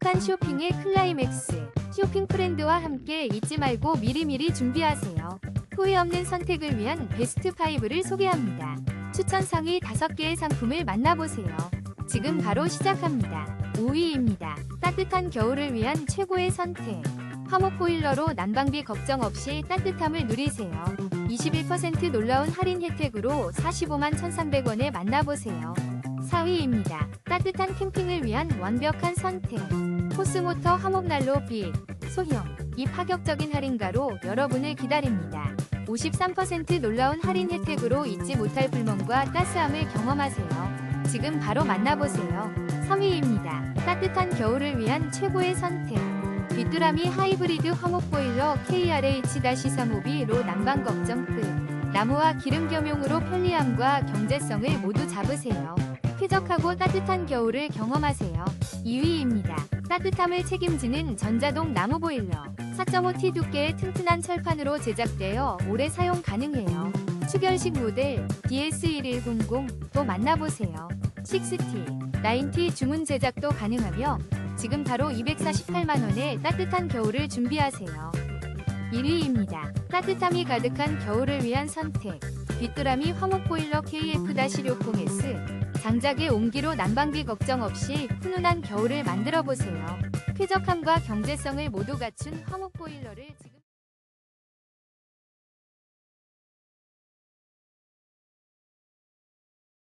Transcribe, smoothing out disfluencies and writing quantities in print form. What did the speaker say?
행복한 쇼핑의 클라이맥스. 쇼핑 프렌드와 함께 잊지 말고 미리미리 준비하세요. 후회 없는 선택을 위한 베스트 5를 소개합니다. 추천 상위 5개의 상품을 만나보세요. 지금 바로 시작합니다. 5위입니다. 따뜻한 겨울을 위한 최고의 선택. 화목 보일러로 난방비 걱정 없이 따뜻함을 누리세요. 21% 놀라운 할인 혜택으로 45만 1,300원에 만나보세요. 4위입니다. 따뜻한 캠핑을 위한 완벽한 선택. 코스모터 화목난로 빛 소형. 이 파격적인 할인가로 여러분을 기다립니다. 53% 놀라운 할인 혜택으로 잊지 못할 불멍과 따스함을 경험하세요. 지금 바로 만나보세요. 3위입니다. 따뜻한 겨울을 위한 최고의 선택. 귀뚜라미 하이브리드 화목보일러 KRH-352로 난방 걱정 끝. 나무와 기름 겸용으로 편리함과 경제성을 모두 잡으세요. 쾌적하고 따뜻한 겨울을 경험하세요. 2위입니다. 따뜻함을 책임지는 전자동 나무 보일러. 4.5T 두께의 튼튼한 철판으로 제작되어 오래 사용 가능해요. 추결식 모델 DS110도 만나보세요. 6T, 9T 주문 제작도 가능하며 지금 바로 248만원에 따뜻한 겨울을 준비하세요. 1위입니다. 따뜻함이 가득한 겨울을 위한 선택. 귀뚜라미 화목보일러 KF-60S. 장작의 온기로 난방비 걱정 없이 훈훈한 겨울을 만들어보세요. 쾌적함과 경제성을 모두 갖춘 화목보일러를 지금